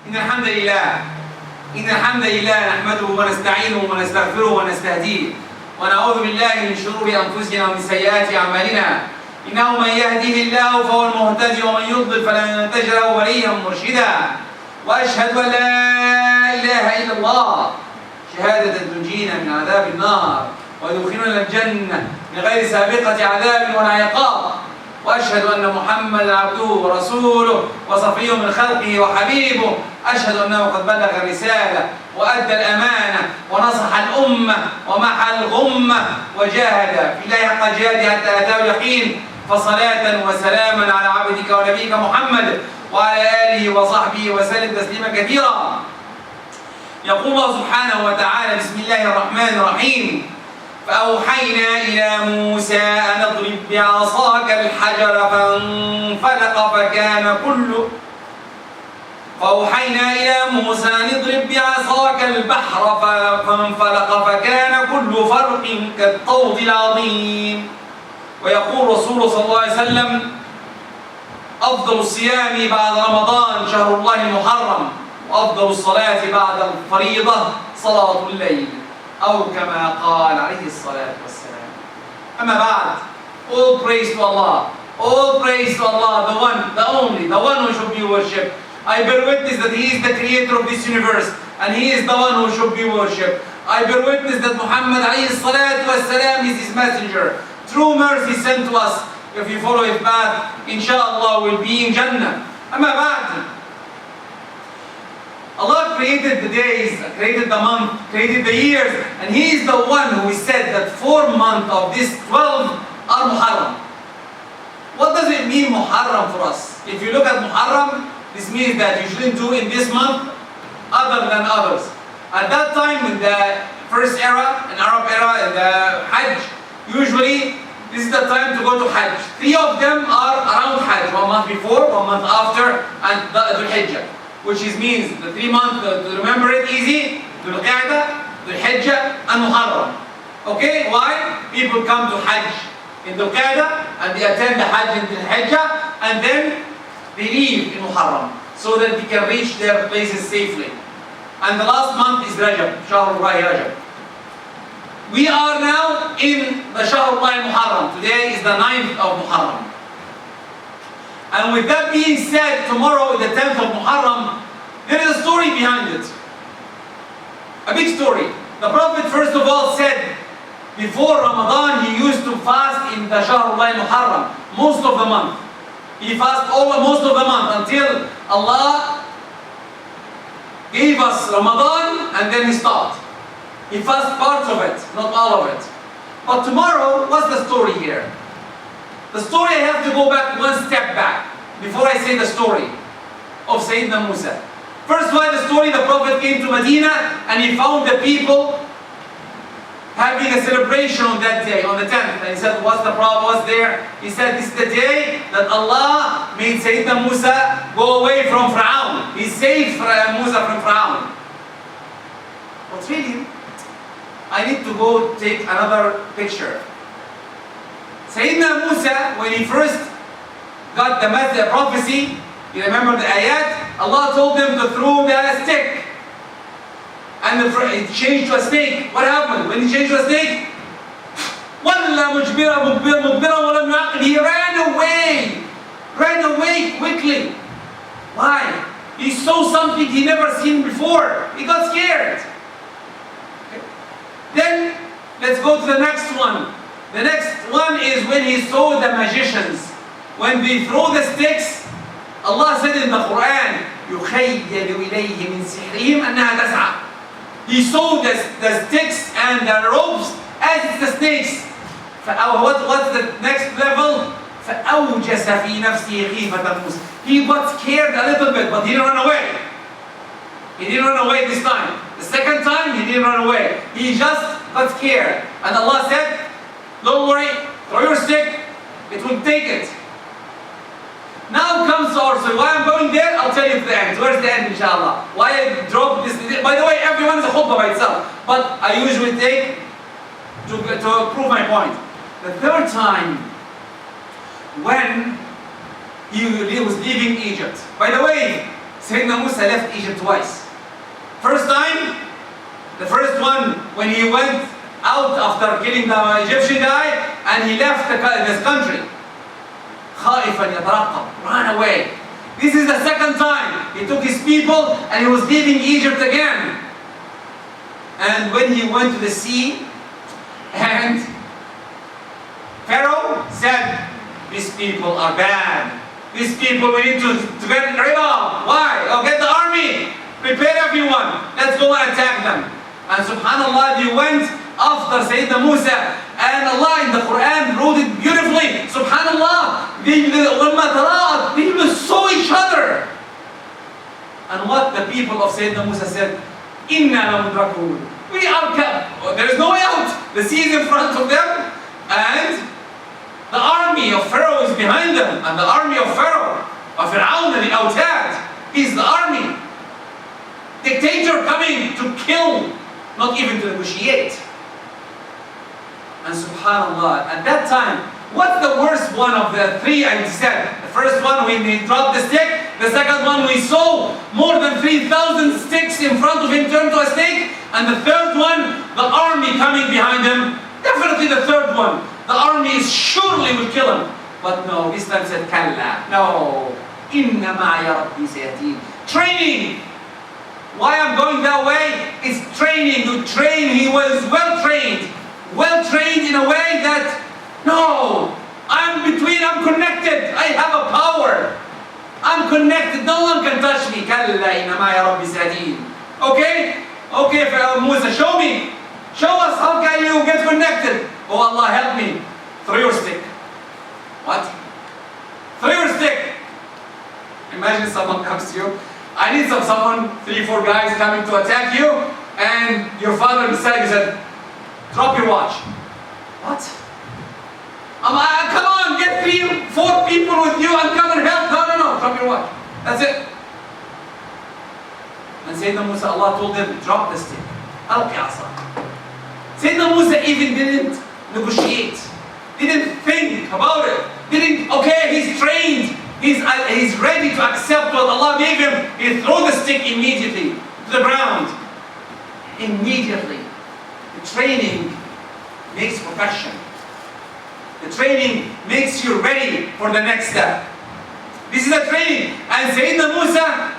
إن الحمد لله نحمده ونستعينه ونستغفره ونستهديه ونعوذ بالله من شرور أنفسنا ومن سيئات أعمالنا إنه من يهده الله فهو المهتدي ومن يضلل فلن تجد له وليا مرشدا وأشهد أن لا إله إلا الله شهادة تنجينا من عذاب النار ويدخلنا الجنة بغير سابقة عذاب ولا عقاب وأشهد أن محمدا عبده ورسوله وصفيه من خلقه وحبيبه أشهد أنه قد بلغ الرسالة وأدى الأمانة ونصح الأمة ومحى الغمة وجاهد في الله حق جهاده حتى أتاه اليقين فصلاة وسلاما على عبدك ونبيك محمد وعلى آله وصحبه وسلم تسليما كثيرا. يقول الله سبحانه وتعالى: بسم الله الرحمن الرحيم: فأوحينا إلى موسى أن اضرب بعصاك الحجر فانفلق فكان كل فأوحينا إلى موسى أن اضرب بعصاك البحر فانفلق فكان كل فرق كالطود العظيم. ويقول رسول صلى الله عليه وسلم: أفضل الصيام بعد رمضان شهر الله المحرم وأفضل الصلاة بعد الفريضة صلاة الليل أو كما قال عليه الصلاة والسلام. أما بعد, all praise to Allah, all praise to Allah, the one, the only, the one who should be worshipped. I bear witness that He is the creator of this universe and He is the one who should be worshipped. I bear witness that Muhammad alayhi salatu wassalam is His messenger. True mercy sent to us. If you follow His path, inshallah we'll be in Jannah. أما بعد, Allah created the days, created the month, created the years, and He is the one who said that 4 months of this 12 are Muharram. What does it mean Muharram for us? If you look at Muharram, this means that you shouldn't do in this month other than others. At that time, in the first era, in Arab era, in the Hajj, usually this is the time to go to Hajj. 3 of them are around Hajj, 1 month before, 1 month after, and the Hijjah. Which means the 3 months, to remember it easy, Dhul Qa'dah, Dhul Hijjah, and Muharram. Okay, why? People come to Hajj in Dhul Qa'dah, and they attend the Hajj in Dhul Hijjah, and then they leave in Muharram, so that they can reach their places safely. And the last month is Rajab, Shahrullahi Rajab. We are now in the Shahrullahi Muharram. Today is the 9th of Muharram. And with that being said, tomorrow, the 10th of Muharram, there is a story behind it. A big story. The Prophet first of all said, before Ramadan, he used to fast in the Shahrullahi Muharram, most of the month. He fasted most of the month until Allah gave us Ramadan and then he stopped. He fasted parts of it, not all of it. But tomorrow, what's the story here? The story, I have to go back one step back before I say the story of Sayyidina Musa. First, why the story? The Prophet came to Medina and he found the people having a celebration on that day, on the 10th. And he said, what's the problem? What's there? He said, this is the day that Allah made Sayyidina Musa go away from Fir'aun. He saved Musa from Fir'aun. But really, I need to go take another picture. Sayyidina Musa, when he first got the prophecy, you remember the ayat? Allah told him to throw the stick. And it changed to a snake. What happened? When he changed to a snake, he ran away. Ran away quickly. Why? He saw something he never seen before. He got scared. Okay. Then, let's go to the next one. The next one is when he saw the magicians. When they throw the sticks, Allah said in the Quran, يُخَيَّلُ إِلَيْهِ مِنْ سِحْرِهِمْ أَنَّهَا تَسْعَى. He saw the sticks and the ropes as the snakes. What's the next level? فَأَوْجَسَ فِي نَفْسِهِ خِيفَةَ مُوسَى. He got scared a little bit, but he didn't run away. He didn't run away this time. The second time, he didn't run away. He just got scared. And Allah said, don't worry, throw your stick, it will take it. Now comes our story. Why I'm going there, I'll tell you at the end. Where's the end, inshallah? Why I dropped this. By the way, everyone is a khutbah by itself. But I usually take to prove my point. The third time, when he was leaving Egypt. By the way, Sayyidina Musa left Egypt twice. First time, the first one when he went out after killing the Egyptian guy and he left this country. خائفا يترقب, ran away. This is the second time he took his people and he was leaving Egypt again. And when he went to the sea, and Pharaoh said, these people are bad. These people we need to get rid of. Why? Oh, get the army. Prepare everyone. Let's go and attack them. And subhanAllah, they went after Sayyidina Musa. And Allah in the Quran wrote it beautifully. Subhanallah, they saw each other. And what the people of Sayyidina Musa said, Inna lamudrakun. We are kept. There is no way out. The sea is in front of them. And the army of Pharaoh is behind them. And the army of Pharaoh, of Fir'aun and the Autad, is the army. Dictator coming to kill, not even to negotiate. And subhanallah, at that time, what's the worst one of the three I said? The first one when he dropped the stick, the second one we saw more than 3,000 sticks in front of him turn to a snake, and the third one, the army coming behind him. Definitely the third one. The army surely will kill him. But no, this time said, Kalla. No. Inna ma'ya rabbi sayateen. Training. Why I'm going that way? It's training. You train. He was well trained. Well trained in a way that, no, I'm connected. I have a power. I'm connected. No one can touch me. Kalla inna ma'ya rabbi sayateen. Okay? Okay, Musa, show me. Show us how can you get connected. Oh Allah, help me. Throw your stick. What? Throw your stick. Imagine someone comes to you. I need someone, 3-4 guys coming to attack you, and your father decided, he said, drop your watch. What? Come on, get 3-4 people with you and come and help. No, drop your watch. That's it. And Sayyidina Musa, Allah told him, drop the stick. Alqi asa. Sayyidina Musa even didn't negotiate. Didn't think about it. Okay, he's trained. He's ready to accept what Allah gave him. He threw the stick immediately to the ground. Immediately. The training makes perfection. The training makes you ready for the next step. This is the training. And Sayyidina Musa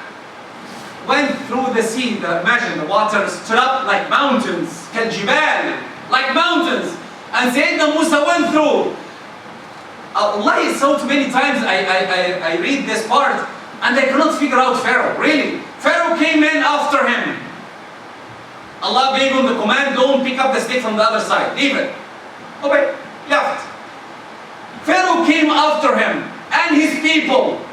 went through the sea. Imagine the water stood up like mountains. Kaljibal, like mountains. And Sayyidina Musa went through. Allah, so many times I read this part and I cannot figure out Pharaoh. Really. Pharaoh came in after him. Allah gave him the command, don't pick up the stick from the other side. Leave it. Okay, left. Pharaoh came after him and his people.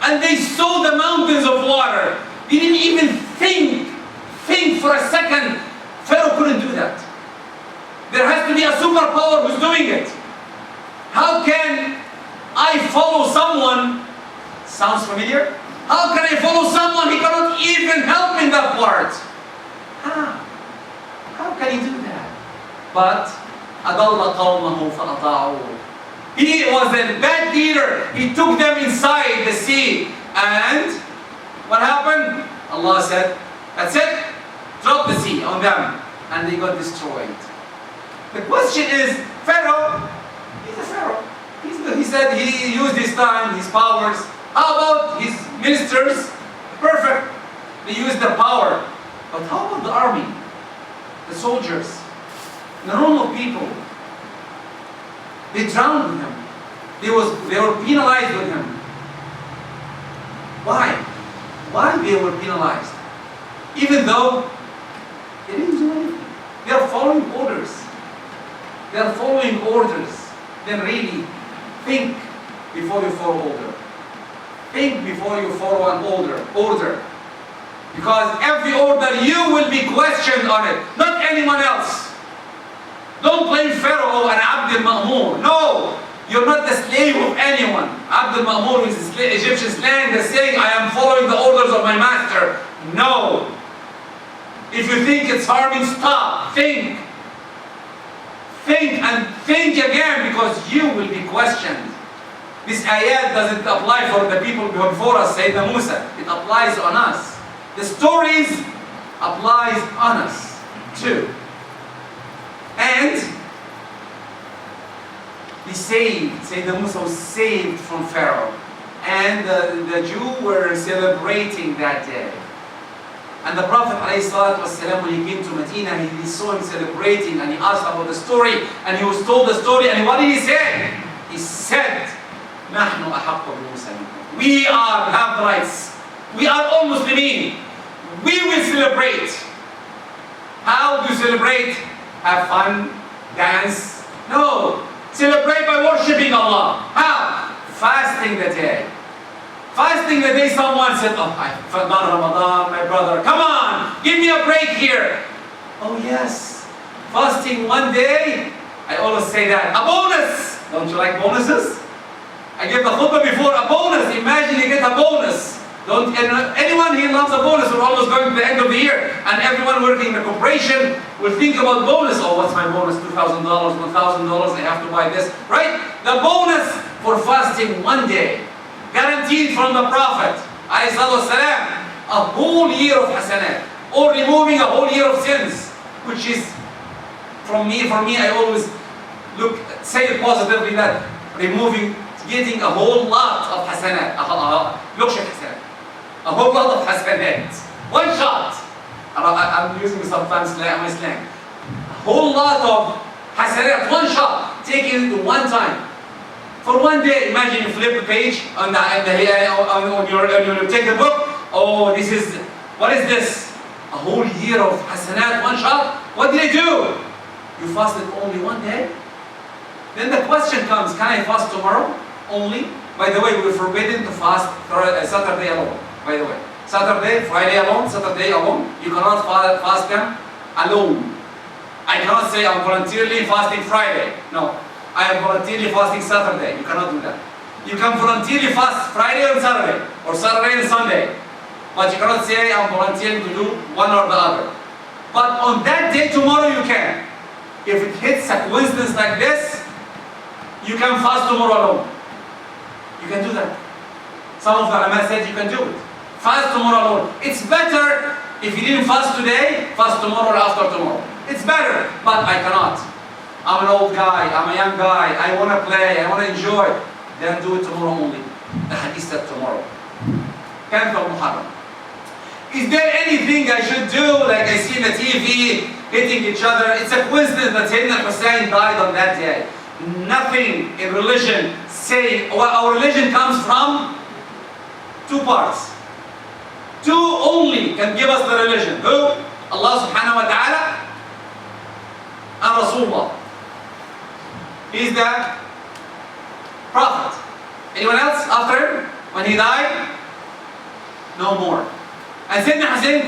And they saw the mountains of water. They didn't even think for a second. Pharaoh couldn't do that. There has to be a superpower who's doing it. How can I follow someone? Sounds familiar? How can I follow someone he cannot even help in that part? How can he do that? But أَضَلَّ قَوْمَهُ فَأَطَاعُوهُ. He was a bad leader. He took them inside the sea. And what happened? Allah said, that's it. Drop the sea on them. And they got destroyed. The question is, Pharaoh, he's a Pharaoh. He said he used his time, his powers. How about his ministers? Perfect. They used the power. But how about the army? The soldiers? The normal people? They drowned with him. They were penalized with him. Why? Why they were penalized? Even though they didn't do anything. They are following orders. They are following orders. Then really think before you follow order. Think before you follow an order. Because every order you will be questioned on it, not anyone else. Don't blame Pharaoh and Abd al-Ma'mur. No, you're not the slave of anyone. Abd al-Ma'mur is the Egyptian slang that's saying, I am following the orders of my master. No. If you think it's harming, stop. Think. Think and think again, because you will be questioned. This ayat doesn't apply for the people before us, Sayyidina Musa. It applies on us. The stories applies on us too. And he saved, Sayyidina Musa was saved from Pharaoh. And the Jews were celebrating that day. And the Prophet ﷺ, when he came to Medina, he saw him celebrating and he asked about the story and he was told the story, and what did he say? He said, نحن أحق بموسى منكم. We have the rights. We are all Muslimin. We will celebrate. How do you celebrate? Have fun? Dance? No. Celebrate by worshipping Allah. How? Fasting the day. Fasting the day someone said, oh, I forgot Ramadan, my brother. Come on, give me a break here. Oh yes. Fasting one day, I always say that. A bonus. Don't you like bonuses? I gave the khutbah before, a bonus. Imagine you get a bonus. Anyone here loves a bonus. We're almost going to the end of the year. And everyone working in a corporation will think about bonus. Oh, what's my bonus? $2,000, $1,000, I have to buy this. Right? The bonus for fasting one day. Guaranteed from the Prophet ﷺ, a whole year of hasanat. Or removing a whole year of sins. Which is, for me, I always say it positively that getting a whole lot of hasanat. A whole lot of hasanat. One shot. I'm using sometimes my slang. A whole lot of hasanat, one shot. Taking it one time. For one day, imagine you flip the page on you take the book. Oh, what is this? A whole year of hasanat, one shot. What did I do? You fasted only one day? Then the question comes, can I fast tomorrow only? By the way, we're forbidden to fast Saturday alone. By the way, Saturday, Friday alone, Saturday alone. You cannot fast them alone. I cannot say I'm voluntarily fasting Friday. No. I am voluntarily fasting Saturday. You cannot do that. You can voluntarily fast Friday and Saturday, or Saturday and Sunday. But you cannot say I'm volunteering to do one or the other. But on that day tomorrow you can. If it hits a coincidence like this, you can fast tomorrow alone. You can do that. Some of the ulama said you can do it. Fast tomorrow alone. It's better if you didn't fast today, fast tomorrow or after tomorrow. It's better, but I cannot. I'm an old guy, I'm a young guy, I want to play, I want to enjoy. Then do it tomorrow only. The hadith said tomorrow. 10th of Muharram. Is there anything I should do, like I see in the TV, hitting each other? It's a coincidence that Sayyidina Hussein died on that day. Nothing in religion saying, well, our religion comes from two parts. Two only can give us the religion. Who? Allah subhanahu wa ta'ala and Rasulullah. He's the Prophet. Anyone else after him? When he died? No more. And Sayyidina Hussein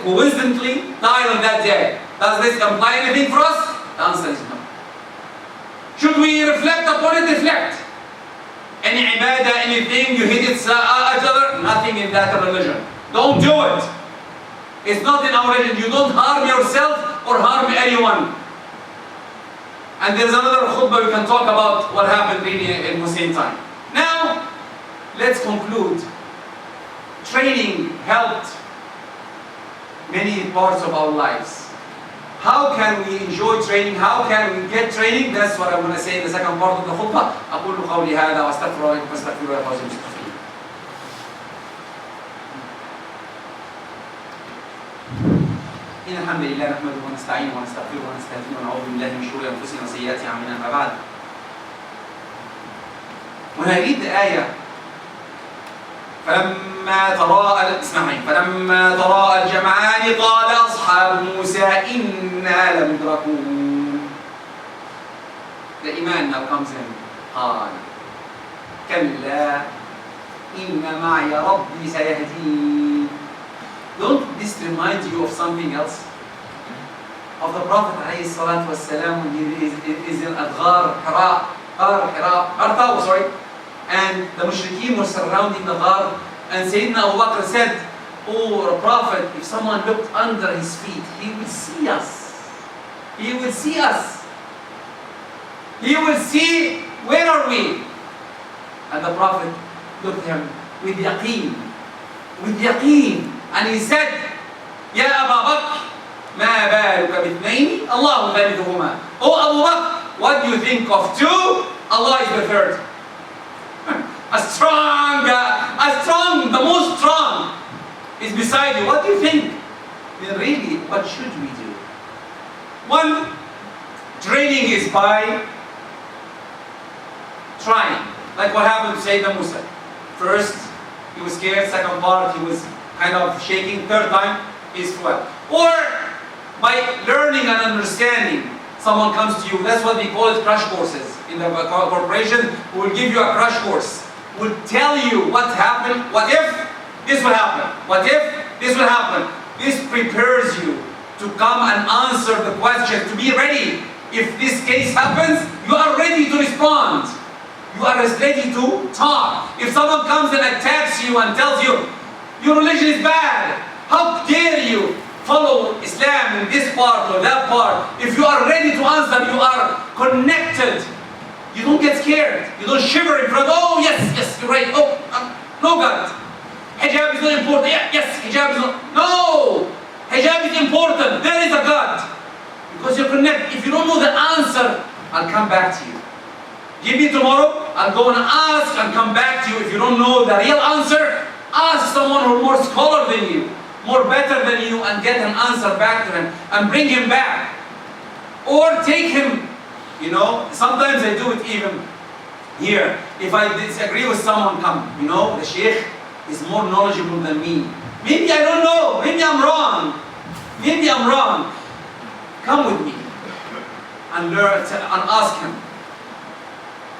coincidentally died on that day. Does this imply anything for us? The answer is no. Should we reflect upon it? Reflect. Any ibadah, anything, you hit each other? Nothing in that religion. Don't do it. It's not in our religion. You don't harm yourself or harm anyone. And there's another khutbah we can talk about what happened really in Hussein time. Now, let's conclude. Training helped many parts of our lives. How can we enjoy training? How can we get training? That's what I'm going to say in the second part of the khutbah. أقول قولي هذا وأستغفر الله لكم فاستغفروه يا فوز المستغفرين. إن الحمد لله نحمده ونستعينه ونستغفره ونستهديه ونعوذ بالله من شرور أنفسنا وسيئات أعمالنا. أما بعد. When I read the ayah, فلما تراءى الجمعان قال أصحاب موسى إنا لمدركون. The iman now comes in. قال كلا إن معي ربي سيهدين. Don't this remind you of something else? Of the Prophet ﷺ when he is in Adghar, Hira, sorry. And the mushrikeen were surrounding the ghar, and Sayyidina Abu Bakr said, oh Prophet, if someone looked under his feet, he will see us. He will see us. He will see, where are we? And the Prophet looked at him with yaqeen. With yaqeen. And he said, Ya Aba Bakr, ma baluka bithnaini, Allahu thalithuhuma. Oh Abu Bakr, what do you think of two? Allah is the third. The most strong is beside you. What do you think? Then really, what should we do? One, training is by trying. Like what happened to Sayyidina Musa. First, he was scared. Second part, he was kind of shaking. Third time, he's fluent. Or by learning and understanding. Someone comes to you, that's what we call it, crash courses. In the corporation, we will give you a crash course. We'll tell you what happened, what if this will happen, what if this will happen. This prepares you to come and answer the question, to be ready. If this case happens, you are ready to respond. You are ready to talk. If someone comes and attacks you and tells you, your religion is bad, how dare you follow Islam in this part or that part. If you are ready to answer, you are connected. You don't get scared. You don't shiver in front. Oh yes, you're right. Oh, no God. Hijab is not important. Yes, hijab is not. No, hijab is important. There is a God. Because you're connected. If you don't know the answer, I'll come back to you. Give me tomorrow. I'll go and ask and come back to you. If you don't know the real answer, ask someone who's more scholar than you, more better than you, and get an answer back to him and bring him back. Or take him, you know, sometimes I do it even here. If I disagree with someone, come, you know, the sheikh is more knowledgeable than me. Maybe I don't know, maybe I'm wrong. Maybe I'm wrong. Come with me and learn and ask him.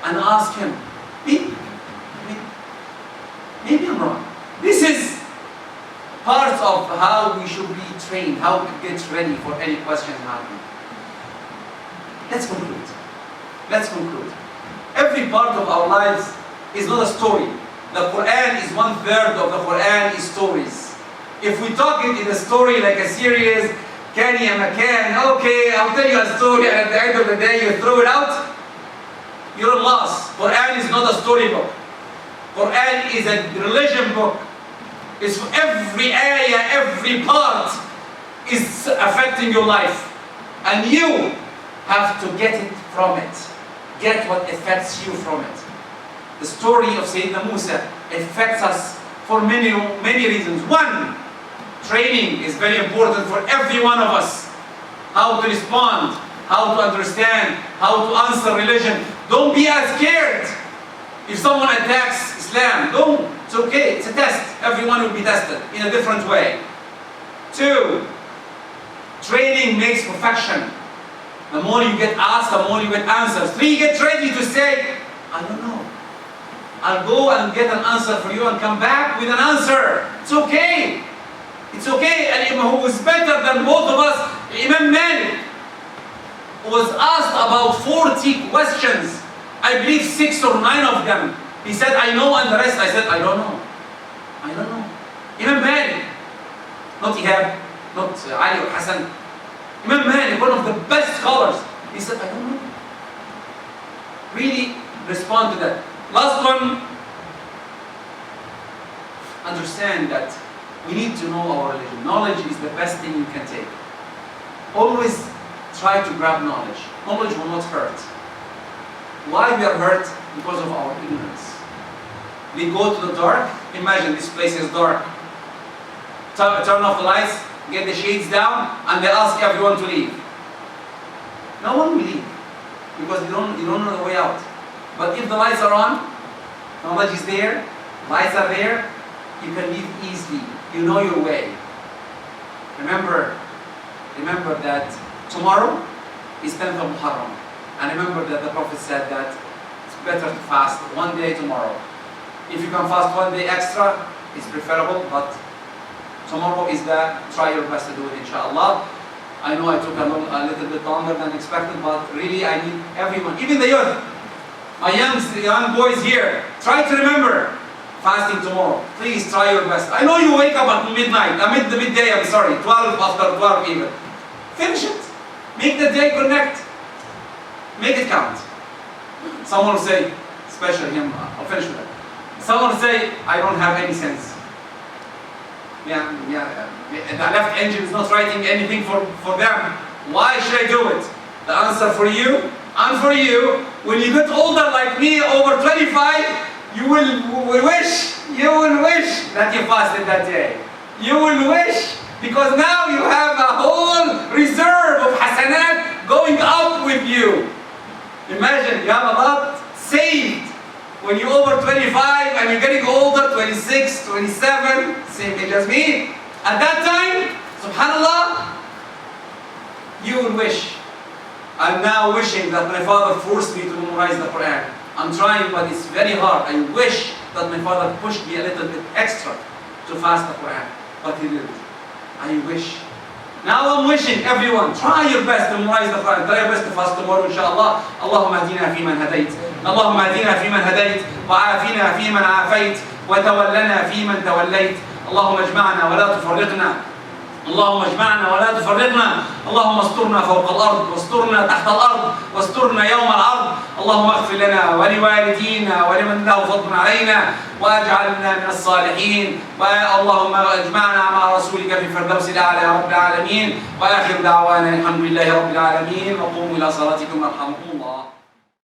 And ask him, maybe I'm wrong. This is part of how we should be trained, how to get ready for any question happening. Let's conclude. Let's conclude. Every part of our lives is not a story. The Quran is 1/3 of the Quran is stories. If we talk it in a story like a series, Kani and Makan, okay, I'll tell you a story, and at the end of the day you throw it out, you're lost. Quran is not a storybook. Quran is a religion book. It's every ayah, every part is affecting your life. And you have to get it from it. Get what affects you from it. The story of Sayyidina Musa affects us for many reasons. One, training is very important for every one of us. How to respond, how to understand, how to answer religion. Don't be as scared if someone attacks Islam. Don't. It's okay. It's a test. Everyone will be tested in a different way. Two, training makes perfection. The more you get asked, the more you get answers. Three, get ready to say, I don't know. I'll go and get an answer for you and come back with an answer. It's okay. It's okay. And who is better than both of us, Imam Malik, was asked about 40 questions. I believe 6 or 9 of them. He said, I know, and the rest I said, I don't know. I don't know. Imam Malik, not Ehab, not Ali or Hassan. Imam Malik, one of the best scholars. He said, I don't know. Really respond to that. Last one, understand that we need to know our religion. Knowledge is the best thing you can take. Always try to grab knowledge. Knowledge will not hurt. Why we are hurt? Because of our ignorance. We go to the dark. Imagine this place is dark. Turn off the lights, get the shades down, and they ask everyone to leave. No one will leave because you don't know the way out. But if the lights are on, knowledge is there, lights are there, you can leave easily. You know your way. Remember that tomorrow is 10th of Muharram. And remember that the Prophet said that it's better to fast one day tomorrow. If you can fast one day extra, it's preferable, but tomorrow is try your best to do it, inshallah. I know I took a little bit longer than expected, but really I need everyone, even the youth, my young boys here, try to remember fasting tomorrow. Please try your best. I know you wake up at midnight, midday, 12, after 12 even. Finish it. Make the day connect. Make it count. Someone will say, it's especially him. I'll finish with that. Someone say, I don't have any sense. The left engine is not writing anything for them. Why should I do it? The answer for you and for you, when you get older like me, over 25, you will wish that you fasted that day. You will wish, because now you have a whole reserve of hasanat going up with you. Imagine, you have a lot saved. When you're over 25 and you're getting older, 26, 27, same age as me, at that time, subhanallah, you will wish. I'm now wishing that my father forced me to memorize the Quran. I'm trying, but it's very hard. I wish that my father pushed me a little bit extra to fast the Quran, but he didn't. I wish. Now I'm wishing everyone, try your best to memorize the Quran. Try your best to fast tomorrow, inshallah. Allahumma ahdina fi man hadayt. اللهم اهدنا فيمن هديت وعافنا فيمن عافيت وتولنا فيمن توليت اللهم اجمعنا ولا تفرقنا اللهم اجمعنا ولا تفرقنا اللهم استرنا فوق الأرض واسترنا تحت الأرض واسترنا يوم العرض اللهم اغفر لنا ولوالدينا ولمن له فضل علينا واجعلنا من الصالحين اللهم اجمعنا مع رسولك في الفردوس الأعلى يا رب العالمين وآخر دعوانا الحمد لله رب العالمين وقوموا إلى صلاتكم يرحمكم